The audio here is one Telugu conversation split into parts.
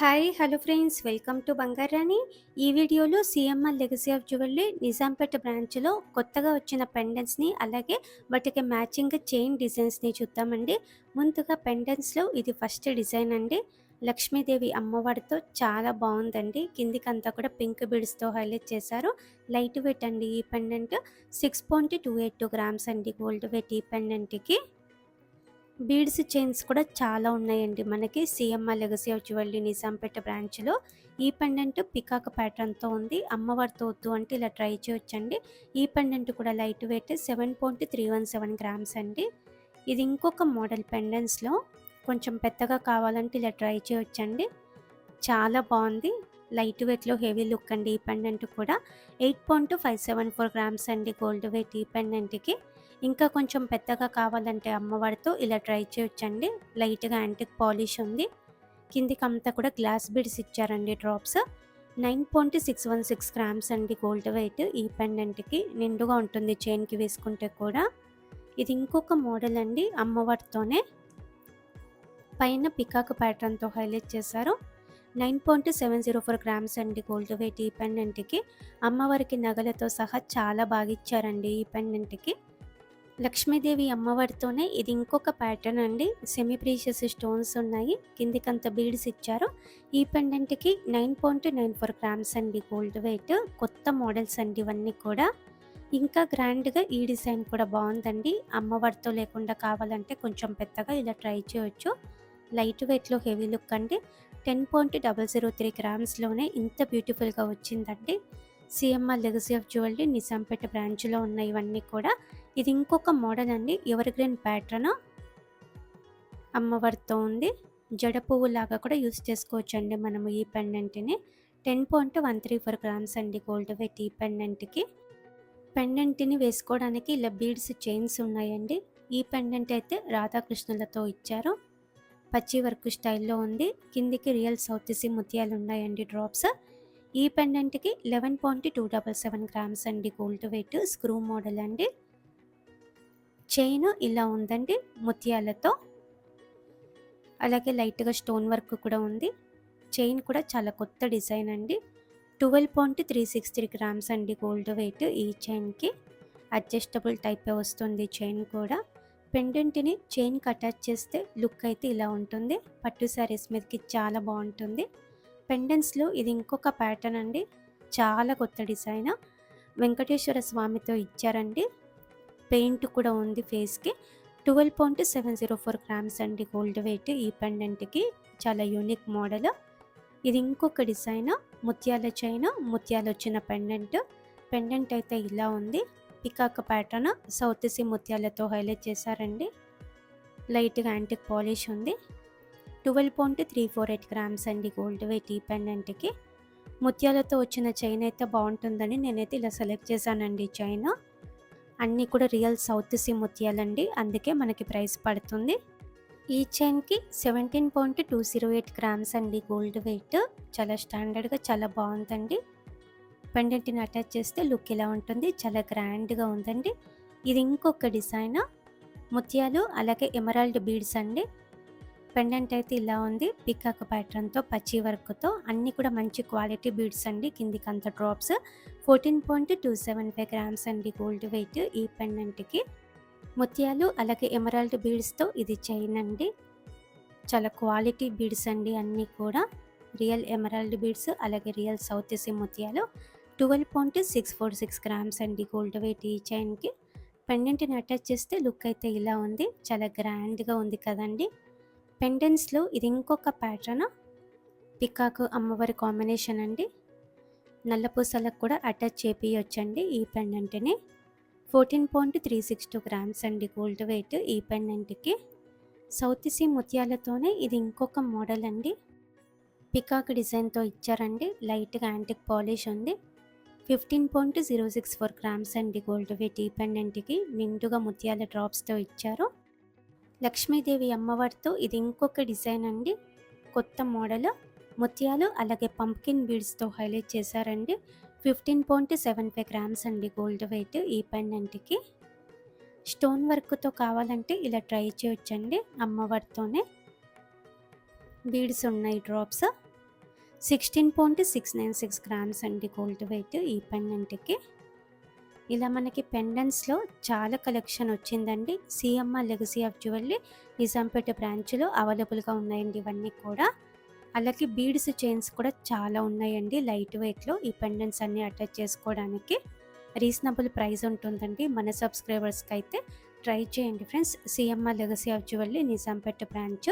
Hi hello friends, welcome to Bangarani. ఈ వీడియోలో CMR legacy of jewellery Nizampet బ్రాంచ్లో కొత్తగా వచ్చిన పెండెంట్స్ని అలాగే వాటికి మ్యాచింగ్ చైన్ డిజైన్స్ని చూద్దామండి. ముందుగా పెండెంట్స్లో ఇది ఫస్ట్ డిజైన్ అండి. లక్ష్మీదేవి అమ్మవారితో చాలా బాగుందండి. కిందికంతా కూడా పింక్ బీడ్స్తో హైలైట్ చేశారు. లైట్ వెయిట్ అండి ఈ పెండెంట్. 6.282 గ్రామ్స్ అండి గోల్డ్ వెయిట్ ఈ పెండెంట్కి. బీడ్స్ చైన్స్ కూడా చాలా ఉన్నాయండి మనకి CMR legacy of jewellery Nizampet బ్రాంచ్లో. ఈ పెండెంట్ పికాక్ ప్యాటర్న్తో ఉంది. అమ్మవారితో వద్దు అంటే ఇలా ట్రై చేయొచ్చండి. ఈ పెండెంట్ కూడా లైట్ వెయిట్ 7.317 గ్రామ్స్ అండి. ఇది ఇంకొక మోడల్ పెండెంట్స్లో కొంచెం పెద్దగా కావాలంటే ఇలా ట్రై చేయొచ్చండి. చాలా బాగుంది. లైట్ వెయిట్లో హెవీ లుక్ అండి ఈ పెండెంట్ కూడా. 8.574 గ్రామ్స్ అండి గోల్డ్ వెయిట్ ఈ పెండెంట్కి. ఇంకా కొంచెం పెద్దగా కావాలంటే అమ్మవారితో ఇలా ట్రై చేయొచ్చండి. లైట్గా యాంటిక్ పాలిష్ ఉంది. కిందికి అంతా కూడా గ్లాస్ బీడ్స్ ఇచ్చారండి డ్రాప్స్. 9.616 గ్రామ్స్ అండి గోల్డ్ వెయిట్ ఈ పెండెంట్కి. నిండుగా ఉంటుంది చైన్కి వేసుకుంటే కూడా. ఇది ఇంకొక మోడల్ అండి అమ్మవారితోనే. పైన పికాక్ ప్యాటర్న్తో హైలైట్ చేశారు. 9.704 గ్రామ్స్ అండి గోల్డ్ వెయిట్ ఈ పెండెంట్కి. అమ్మవారికి నగలతో సహా చాలా బాగా ఇచ్చారండి ఈ పెండెంట్కి. లక్ష్మీదేవి అమ్మవారితోనే ఇది ఇంకొక ప్యాటర్న్ అండి. సెమీ ప్రీషియస్ స్టోన్స్ ఉన్నాయి. కిందికంత బీడ్స్ ఇచ్చారు. ఈ పెండెంట్కి 9.94 గ్రామ్స్ అండి గోల్డ్ వెయిట్. కొత్త మోడల్స్ అండి ఇవన్నీ కూడా. ఇంకా గ్రాండ్గా ఈ డిజైన్ కూడా బాగుందండి. అమ్మవారితో లేకుండా కావాలంటే కొంచెం పెద్దగా ఇలా ట్రై చేయొచ్చు. లైట్ వెయిట్లో హెవీ లుక్ అండి. 10.003 గ్రామ్స్లోనే ఇంత బ్యూటిఫుల్గా వచ్చిందండి. CMR legacy of jewellery Nizampet బ్రాంచ్లో ఉన్న ఇవన్నీ కూడా. ఇది ఇంకొక మోడల్ అండి. ఎవర్ గ్రీన్ ప్యాటర్న్ అమ్మవారితో ఉంది. జడ పువ్వు లాగా కూడా యూస్ చేసుకోవచ్చు అండి మనము ఈ పెండెంట్ని. 10.134 గ్రామ్స్ అండి గోల్డ్ వెయిట్ ఈ పెండెంట్కి. పెండెంట్ని వేసుకోవడానికి ఇలా బీడ్స్ చైన్స్ ఉన్నాయండి. ఈ పెండెంట్ అయితే రాధాకృష్ణులతో ఇచ్చారు. పచ్చి వర్క్ స్టైల్లో ఉంది. కిందికి రియల్ సౌత్ సీ ముత్యాలు ఉన్నాయండి డ్రాప్స్. ఈ పెండెంట్కి 11.277 గ్రామ్స్ అండి గోల్డ్ వెయిట్. స్క్రూ మోడల్ అండి. చైన్ ఇలా ఉందండి ముత్యాలతో. అలాగే లైట్గా స్టోన్ వర్క్ కూడా ఉంది. చైన్ కూడా చాలా కొత్త డిజైన్ అండి. 12.363 గ్రామ్స్ అండి గోల్డ్ వెయిట్ ఈ చైన్కి. అడ్జస్టబుల్ టైపే వస్తుంది చైన్ కూడా. పెండెంట్ని చైన్కి అటాచ్ చేస్తే లుక్ అయితే ఇలా ఉంటుంది. పట్టు శారీస్ మీదకి చాలా బాగుంటుంది. పెండెంట్స్లో ఇది ఇంకొక ప్యాటర్న్ అండి. చాలా కొత్త డిజైన్. వెంకటేశ్వర స్వామితో ఇచ్చారండి. పెయింట్ కూడా ఉంది ఫేస్కి. 12.704 గ్రామ్స్ అండి గోల్డ్ వెయిట్ ఈ పెండెంట్కి. చాలా యూనిక్ మోడల్. ఇది ఇంకొక డిజైన్. ముత్యాల చైన్, ముత్యాలు వచ్చిన పెండెంట్. పెండెంట్ అయితే ఇలా ఉంది. పికాక్ ప్యాటర్న్ సౌత్ సీ ముత్యాలతో హైలైట్ చేశారండి. లైట్గా యాంటిక్ పాలిష్ ఉంది. 12.348 గ్రామ్స్ అండి గోల్డ్ వెయిట్ ఈ పెండెంట్కి. ముత్యాలతో వచ్చిన చైన్ అయితే బాగుంటుందని నేనైతే ఇలా సెలెక్ట్ చేశానండి చైన్. అన్నీ కూడా రియల్ సౌత్ సీ ముత్యాలండి, అందుకే మనకి ప్రైస్ పడుతుంది. ఈ చైన్కి 17.208 గ్రామ్స్ అండి గోల్డ్ వెయిట్. చాలా స్టాండర్డ్గా చాలా బాగుందండి. పెండెంట్ని అటాచ్ చేస్తే లుక్ ఇలా ఉంటుంది. చాలా గ్రాండ్గా ఉందండి. ఇది ఇంకొక డిజైన్. ముత్యాలు అలాగే ఎమరాల్డ్ బీడ్స్ అండి. పెండెంట్ అయితే ఇలా ఉంది. పికాక్ ప్యాటర్న్తో పచ్చి వర్క్తో. అన్నీ కూడా మంచి క్వాలిటీ బీడ్స్ అండి. కిందికి అంత డ్రాప్స్. 14.275 గ్రామ్స్ అండి గోల్డ్ వెయిట్ ఈ పెండెంట్కి. ముత్యాలు అలాగే ఎమరాల్డ్ బీడ్స్తో ఇది చైన్ అండి. చాలా క్వాలిటీ బీడ్స్ అండి అన్నీ కూడా. రియల్ ఎమరాల్డ్ బీడ్స్ అలాగే రియల్ సౌత్ సీ ముత్యాలు. 12.646 గ్రామ్స్ అండి గోల్డ్ వెయిట్ ఈ చైన్కి. పెండెంట్ని అటాచ్ చేస్తే లుక్ అయితే ఇలా ఉంది. చాలా గ్రాండ్గా ఉంది కదండి. పెండెంట్స్లో ఇది ఇంకొక ప్యాటర్న్. పికాక్ అమ్మవారి కాంబినేషన్ అండి. నల్ల పూసలకు కూడా అటాచ్ చేపియొచ్చండి ఈ పెండెంట్ని. 14.362 గ్రామ్స్ అండి గోల్డ్ వెయిట్ ఈ పెండెంట్కి. సౌత్ సీ ముత్యాలతోనే ఇది ఇంకొక మోడల్ అండి. పికాక్ డిజైన్తో ఇచ్చారండి. లైట్గా యాంటిక్ పాలిష్ ఉంది. 15.064 గ్రామ్స్ అండి గోల్డ్ వెయిట్ ఈ పెండెంట్కి. నిండుగా ముత్యాల డ్రాప్స్తో ఇచ్చారు. లక్ష్మీదేవి అమ్మవారితో ఇది ఇంకొక డిజైన్ అండి. కొత్త మోడల్. ముత్యాలు అలాగే పంప్కిన్ బీడ్స్తో హైలైట్ చేశారండి. 15.75 గ్రామ్స్ అండి గోల్డ్ వెయిట్ ఈ పెండెంట్కి. స్టోన్ వర్క్తో కావాలంటే ఇలా ట్రై చేయొచ్చండి అమ్మవారితోనే. బీడ్స్ ఉన్నాయి డ్రాప్స్. 16.696 గ్రామ్స్ అండి గోల్డ్ వెయిట్ ఈ పెండెంట్‌కి. ఇలా మనకి పెండెంట్స్‌లో చాలా కలెక్షన్ వచ్చిందండి. CMR legacy of jewellery Nizampet బ్రాంచ్‌లో అవైలబుల్‌గా ఉన్నాయండి ఇవన్నీ కూడా. అలాగే బీడ్స్ చైన్స్ కూడా చాలా ఉన్నాయండి లైట్ వెయిట్‌లో ఈ పెండెంట్స్ అన్నీ అటాచ్ చేసుకోవడానికి. రీజనబుల్ ప్రైస్ ఉంటుందండి. మన సబ్స్క్రైబర్స్‌కి అయితే ట్రై చేయండి friends. CMR legacy of jewellery Nizampet branch.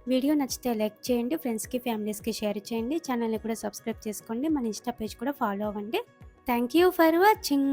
Video నచ్చితే లైక్ చేయండి. ఫ్రెండ్స్‌కి, ఫ్యామిలీస్‌కి షేర్ చేయండి. ఛానల్‌ని కూడా సబ్స్క్రైబ్ చేసుకోండి. మన ఇన్‌స్టా పేజ్ కూడా ఫాలో అవ్వండి. Thank you for watching.